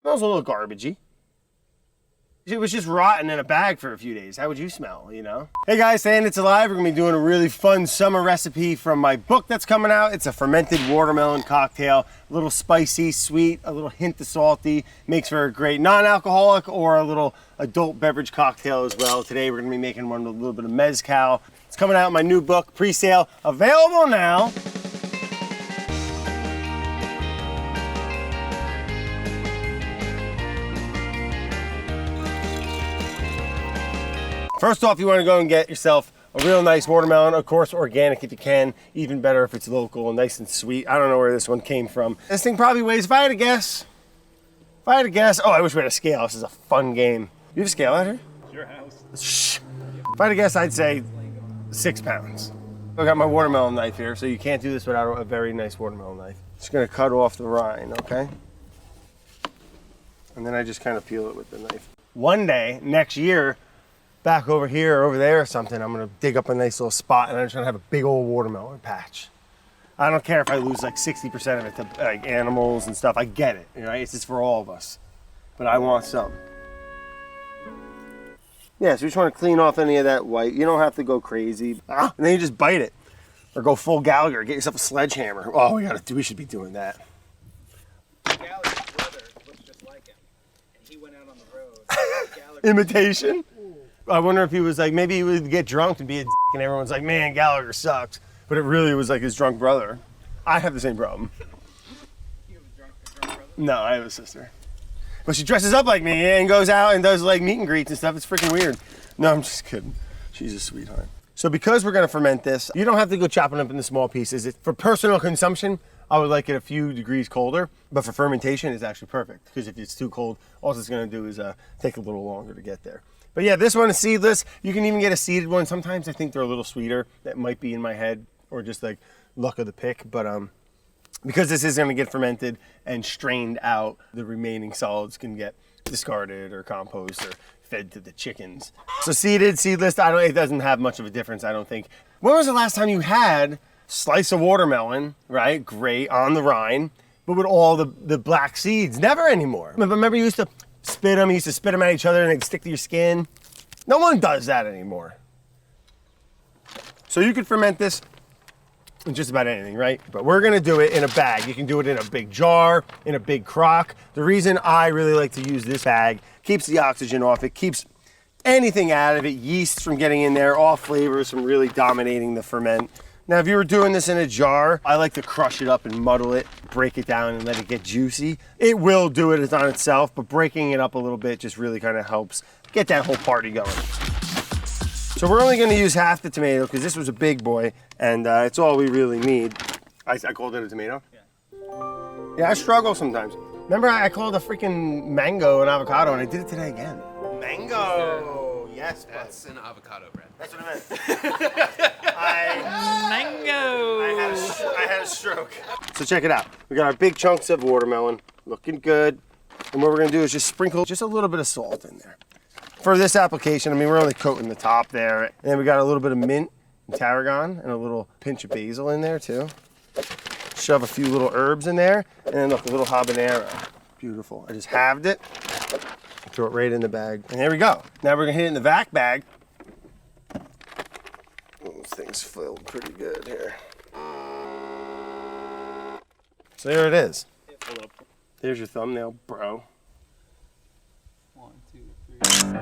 Smells a little garbagey. It was just rotten in a bag for a few days. How would you smell, you know? Hey guys, today It's Alive, we're gonna be doing a really fun summer recipe from my book that's coming out. It's a fermented watermelon cocktail, a little spicy, sweet, a little hint of salty. Makes for a great non-alcoholic or a little adult beverage cocktail as well. Today we're gonna be making one with a little bit of mezcal. It's coming out in my new book, pre-sale, available now. First off, you want to go and get yourself a real nice watermelon, of course organic if you can, even better if it's local and nice and sweet. I don't know where this one came from. This thing probably weighs, if I had to guess, oh, I wish we had a scale. This is a fun game. You have a scale out here? It's your house. Shh. If I had to guess, I'd say 6 pounds. I got my watermelon knife here, so you can't do this without a very nice watermelon knife. Just gonna cut off the rind, okay? And then I just kind of peel it with the knife. One day, next year, back over here or over there or something, I'm gonna dig up a nice little spot and I'm just gonna have a big old watermelon patch. I don't care if I lose like 60% of it to like animals and stuff. I get it, right? It's just for all of us. But I want some. Yeah, so you just wanna clean off any of that white. You don't have to go crazy. And then you just bite it. Or go full Gallagher, get yourself a sledgehammer. Oh, we should be doing that. Gallagher's brother looks just like him. And he went out on the road. Imitation? I wonder if he was like, maybe he would get drunk and be a dick and everyone's like, man, Gallagher sucks. But it really was like his drunk brother. I have the same problem. You have a drunk brother? No, I have a sister. But she dresses up like me and goes out and does like meet and greets and stuff. It's freaking weird. No, I'm just kidding. She's a sweetheart. So because we're gonna ferment this, you don't have to go chopping up into small pieces. For personal consumption, I would like it a few degrees colder, but for fermentation, it's actually perfect. Because if it's too cold, all it's gonna do is take a little longer to get there. But yeah, this one is seedless. You can even get a seeded one. Sometimes I think they're a little sweeter. That might be in my head or just like luck of the pick. But because this is gonna get fermented and strained out, the remaining solids can get discarded or compost or fed to the chickens. So seeded, seedless, it doesn't have much of a difference, I don't think. When was the last time you had slice of watermelon, right, great, on the rind, but with all the black seeds? Never anymore. Remember you used to spit them at each other and they'd stick to your skin? No one does that anymore. So you could ferment this in just about anything, right? But we're gonna do it in a bag. You can do it in a big jar, in a big crock. The reason I really like to use this bag, keeps the oxygen off, it keeps anything out of it, yeast from getting in there, all flavors from really dominating the ferment. Now, if you were doing this in a jar, I like to crush it up and muddle it, break it down and let it get juicy. It will do it on itself, but breaking it up a little bit just really kind of helps get that whole party going. So we're only gonna use half the tomato because this was a big boy and it's all we really need. I called it a tomato? Yeah, I struggle sometimes. Remember I called a freaking mango an avocado and I did it today again. Mango, yes, bud. That's an avocado bread. That's what I meant. Mango! I had a stroke. So check it out. We got our big chunks of watermelon, looking good. And what we're gonna do is just sprinkle just a little bit of salt in there. For this application, I mean, we're only coating the top there. And then we got a little bit of mint and tarragon and a little pinch of basil in there too. Shove a few little herbs in there. And then look, a little habanero. Beautiful. I just halved it. Throw it right in the bag. And there we go. Now we're gonna hit it in the vac bag. Oh, this thing's filled pretty good here. So there it is. There's your thumbnail, bro. 1, 2, 3.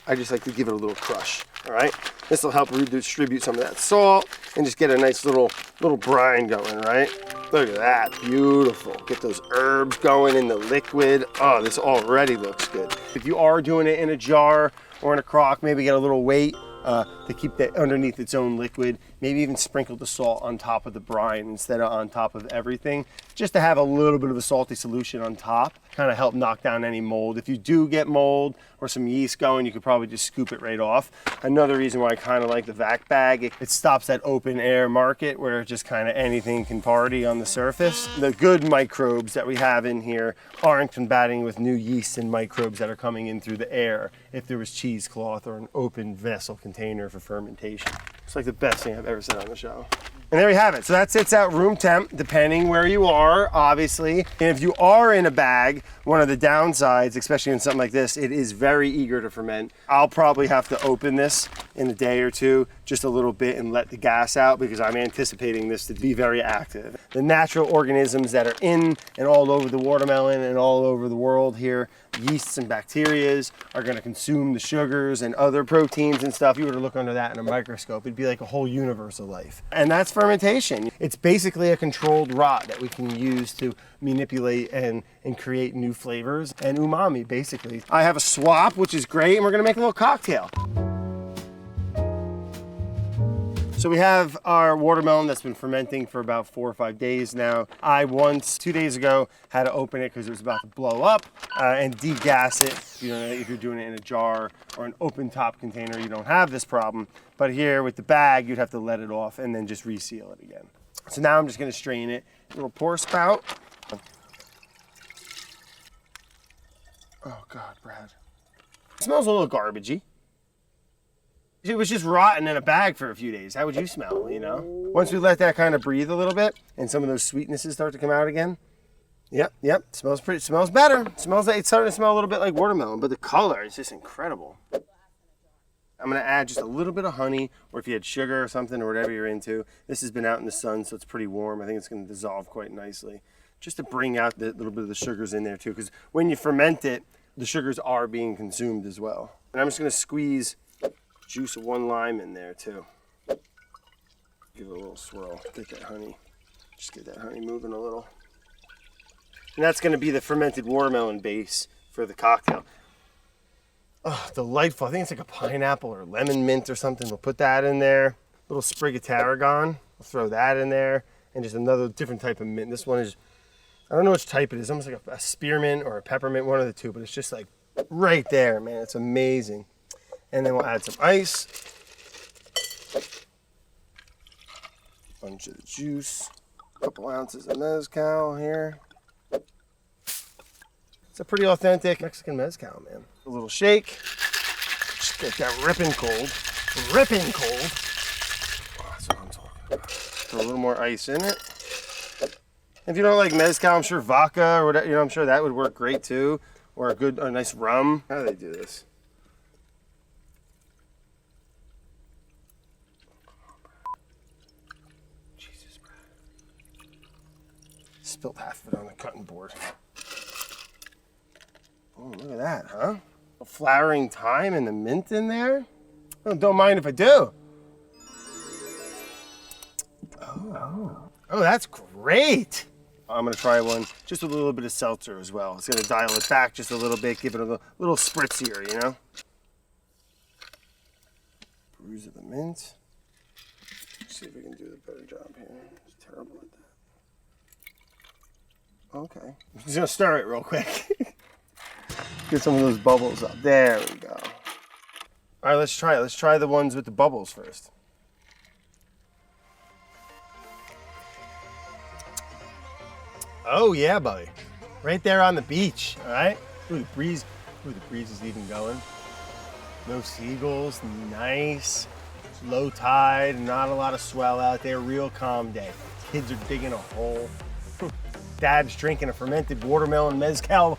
I just like to give it a little crush, all right? This will help redistribute some of that salt and just get a nice little brine going, right? Look at that, beautiful. Get those herbs going in the liquid. Oh, this already looks good. If you are doing it in a jar or in a crock, maybe get a little weight to keep that underneath its own liquid. Maybe even sprinkle the salt on top of the brine instead of on top of everything, just to have a little bit of a salty solution on top, kind of help knock down any mold. If you do get mold or some yeast going, you could probably just scoop it right off. Another reason why I kind of like the vac bag, it stops that open air market where just kind of anything can party on the surface. The good microbes that we have in here aren't combating with new yeasts and microbes that are coming in through the air if there was cheesecloth or an open vessel container for fermentation. It's like the best thing I've ever said on the show. And there you have it. So that sits at room temp, depending where you are, obviously. And if you are in a bag, one of the downsides, especially in something like this, it is very eager to ferment. I'll probably have to open this in a day or two, just a little bit, and let the gas out because I'm anticipating this to be very active. The natural organisms that are in and all over the watermelon and all over the world here, yeasts and bacterias, are gonna consume the sugars and other proteins and stuff. You were to look under that in a microscope, it'd be like a whole universe of life. And that's fermentation. It's basically a controlled rot that we can use to manipulate and create new flavors and umami, basically. I have a swap, which is great, and we're gonna make a little cocktail. So we have our watermelon that's been fermenting for about 4 or 5 days now. I once, 2 days ago, had to open it because it was about to blow up and degas it. You know, if you're doing it in a jar or an open top container, you don't have this problem. But here with the bag, you'd have to let it off and then just reseal it again. So now I'm just gonna strain it. Little pour spout. Oh God, Brad. It smells a little garbagey. It was just rotten in a bag for a few days. How would you smell, you know? Once we let that kind of breathe a little bit and some of those sweetnesses start to come out again. Yep, smells pretty, smells better. Smells like, it's starting to smell a little bit like watermelon, but the color is just incredible. I'm gonna add just a little bit of honey, or if you had sugar or something or whatever you're into. This has been out in the sun, so it's pretty warm. I think it's gonna dissolve quite nicely. Just to bring out the little bit of the sugars in there too, because when you ferment it, the sugars are being consumed as well. And I'm just gonna squeeze juice of 1 lime in there too. Give it a little swirl. Get that honey. Just get that honey moving a little. And that's going to be the fermented watermelon base for the cocktail. Oh, delightful. I think it's like a pineapple or lemon mint or something. We'll put that in there. A little sprig of tarragon. We'll throw that in there. And just another different type of mint. This one is, I don't know which type it is. Almost like a spearmint or a peppermint, one of the two. But it's just like right there, man. It's amazing. And then we'll add some ice. Bunch of the juice. A couple ounces of mezcal here. It's a pretty authentic Mexican mezcal, man. A little shake. Just get that ripping cold. Ripping cold. Oh, that's what I'm talking about. Throw a little more ice in it. If you don't like mezcal, I'm sure vodka or whatever, you know, I'm sure that would work great too. Or a nice rum. How do they do this? Spilled half of it on the cutting board. Oh, look at that, huh? A flowering thyme and the mint in there? Oh, don't mind if I do. Oh, that's great. I'm gonna try one just with a little bit of seltzer as well. It's gonna dial it back just a little bit, give it a little spritzier, you know? Bruise of the mint. Let's see if we can do a better job here. It's terrible at that. Okay. I'm just gonna stir it real quick. Get some of those bubbles up. There we go. All right, let's try it. Let's try the ones with the bubbles first. Oh yeah, buddy. Right there on the beach, all right? Ooh, the breeze. Ooh, the breeze is even going. No seagulls, nice. Low tide, not a lot of swell out there, real calm day. Kids are digging a hole. Dad's drinking a fermented watermelon mezcal.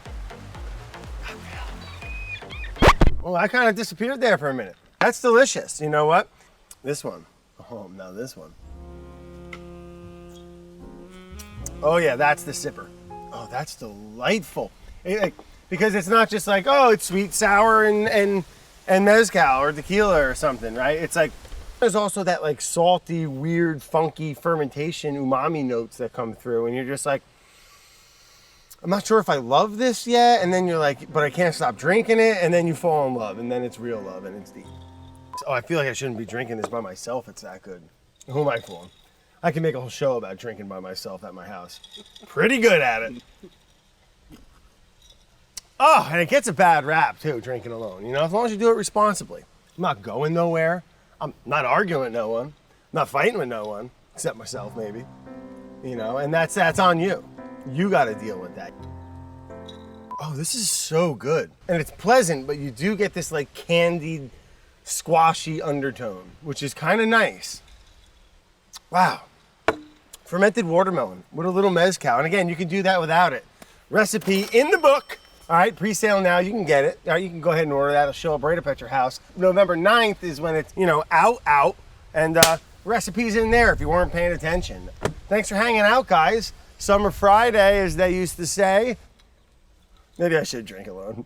Well, I kind of disappeared there for a minute. That's delicious. You know what? This one. Oh, now this one. Oh yeah, that's the sipper. Oh, that's delightful. Because it's not just like, oh, it's sweet, sour, and mezcal or tequila or something, right? It's like, there's also that like salty, weird, funky fermentation umami notes that come through, and you're just like, I'm not sure if I love this yet, and then you're like, but I can't stop drinking it, and then you fall in love, and then it's real love, and it's deep. Oh, I feel like I shouldn't be drinking this by myself. It's that good. Who am I fooling? I can make a whole show about drinking by myself at my house. Pretty good at it. Oh, and it gets a bad rap too, drinking alone. You know, as long as you do it responsibly. I'm not going nowhere. I'm not arguing with no one. I'm not fighting with no one, except myself maybe. You know, and that's on you. You got to deal with that. Oh, this is so good. And it's pleasant, but you do get this like candied, squashy undertone, which is kind of nice. Wow. fermented watermelon with a little mezcal. And again, you can do that without it. Recipe in the book. All right, pre-sale now, you can get it. All right, you can go ahead and order that. It'll show up right up at your house. November 9th is when it's, out. And recipes in there if you weren't paying attention. Thanks for hanging out, guys. Summer Friday, as they used to say. Maybe I should drink alone.